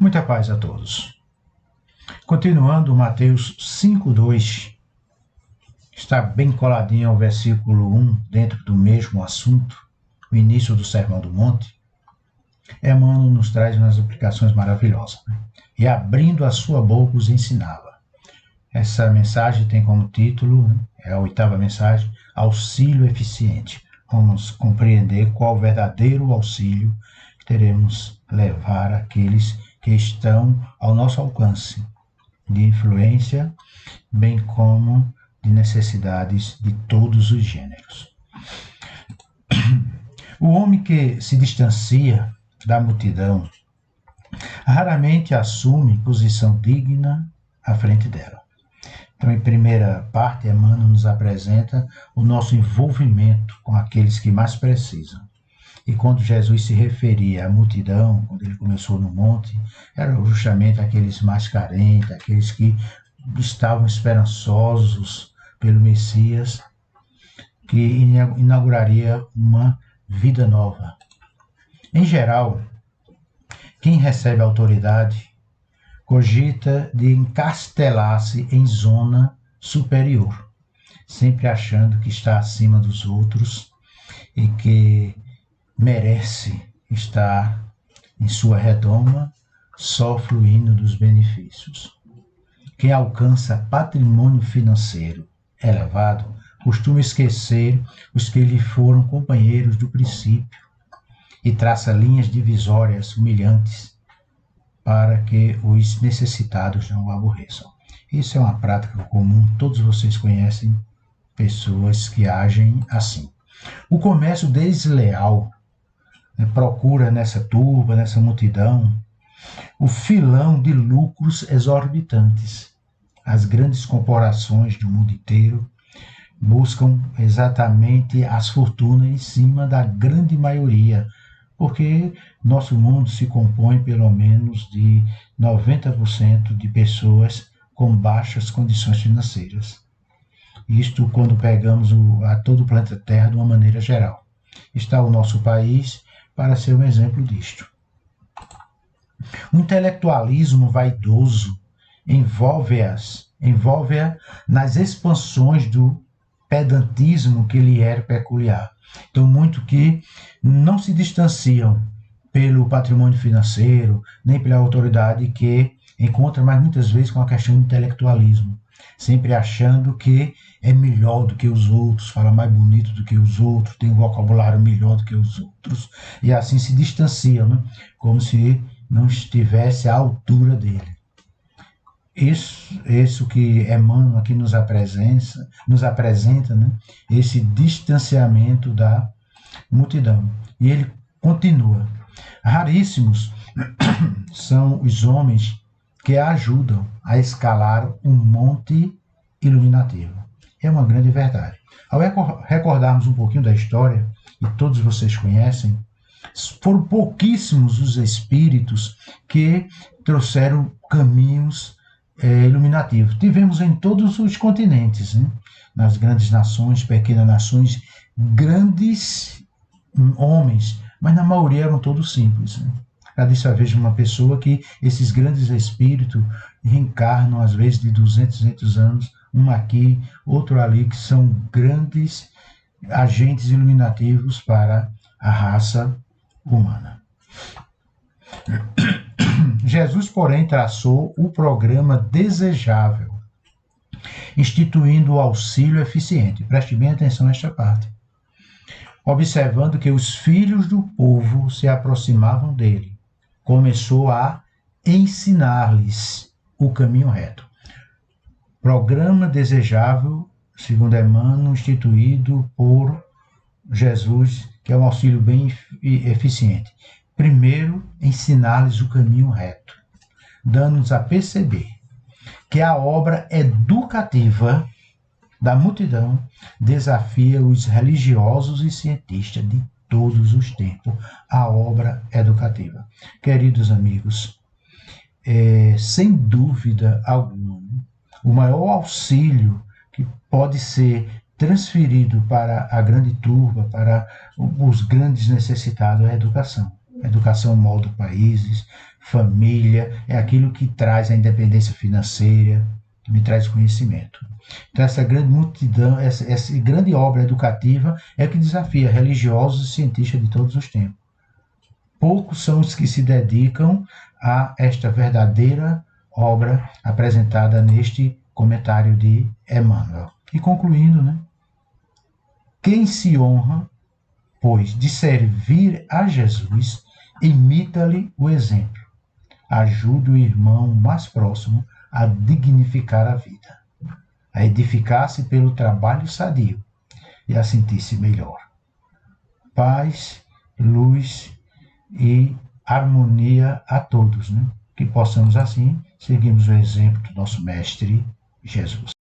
Muita paz a todos. Continuando Mateus 5:2, está bem coladinho ao versículo 1, dentro do mesmo assunto, o início do Sermão do Monte. Emmanuel nos traz umas aplicações maravilhosas. E abrindo a sua boca os ensinava. Essa mensagem tem como título, é a 8ª mensagem, Auxílio Eficiente. Vamos compreender qual o verdadeiro auxílio que teremos levar àqueles que estão ao nosso alcance de influência, bem como de necessidades de todos os gêneros. O homem que se distancia da multidão raramente assume posição digna à frente dela. Então, em primeira parte, Emmanuel nos apresenta o nosso envolvimento com aqueles que mais precisam. E quando Jesus se referia à multidão, quando ele começou no monte, eram justamente aqueles mais carentes, aqueles que estavam esperançosos pelo Messias, que inauguraria uma vida nova. Em geral, quem recebe autoridade cogita de encastelar-se em zona superior, sempre achando que está acima dos outros e que merece estar em sua redoma, só fluindo dos benefícios. Quem alcança patrimônio financeiro elevado costuma esquecer os que lhe foram companheiros do princípio e traça linhas divisórias humilhantes para que os necessitados não o aborreçam. Isso é uma prática comum, todos vocês conhecem pessoas que agem assim. O comércio desleal procura nessa turba, nessa multidão, o filão de lucros exorbitantes. As grandes corporações do mundo inteiro buscam exatamente as fortunas em cima da grande maioria, porque nosso mundo se compõe pelo menos de 90% de pessoas com baixas condições financeiras. Isto quando pegamos a todo o planeta Terra de uma maneira geral. Está o nosso país para ser um exemplo disto. O intelectualismo vaidoso envolve-a nas expansões do pedantismo que lhe era peculiar. Então, muito que não se distanciam pelo patrimônio financeiro, nem pela autoridade que encontra, mas muitas vezes com a questão do intelectualismo, sempre achando que é melhor do que os outros, fala mais bonito do que os outros, tem um vocabulário melhor do que os outros, e assim se distanciam, né? Como se não estivesse à altura dele. Isso que Emmanuel aqui nos apresenta, né? Esse distanciamento da multidão. E ele continua. Raríssimos são os homens que ajudam a escalar um monte iluminativo. É uma grande verdade. Ao recordarmos um pouquinho da história, e todos vocês conhecem, foram pouquíssimos os espíritos que trouxeram caminhos iluminativos. Tivemos em todos os continentes, né? Nas grandes nações, pequenas nações, grandes homens, mas na maioria eram todos simples, né? Cada vez eu vejo uma pessoa que esses grandes espíritos reencarnam, às vezes, de 200 anos, um aqui, outro ali, que são grandes agentes iluminativos para a raça humana. Jesus, porém, traçou o programa desejável, instituindo o auxílio eficiente. Preste bem atenção a esta parte. Observando que os filhos do povo se aproximavam dele, começou a ensinar-lhes o caminho reto. Programa desejável, segundo Emmanuel, instituído por Jesus, que é um auxílio bem eficiente. Primeiro, ensinar-lhes o caminho reto, dando-nos a perceber que a obra educativa da multidão desafia os religiosos e cientistas de todos os tempos, a obra educativa. Queridos amigos, sem dúvida alguma, o maior auxílio que pode ser transferido para a grande turba, para os grandes necessitados, é a educação. A educação molda países, família, é aquilo que traz a independência financeira, que me traz conhecimento. Então, essa grande multidão, essa grande obra educativa é que desafia religiosos e cientistas de todos os tempos. Poucos são os que se dedicam a esta verdadeira obra apresentada neste comentário de Emmanuel. E concluindo, né? Quem se honra, pois, de servir a Jesus, imita-lhe o exemplo. Ajude o irmão mais próximo a dignificar a vida, a edificar-se pelo trabalho sadio e a sentir-se melhor. Paz, luz e harmonia a todos, né? Que possamos assim seguirmos o exemplo do nosso Mestre Jesus.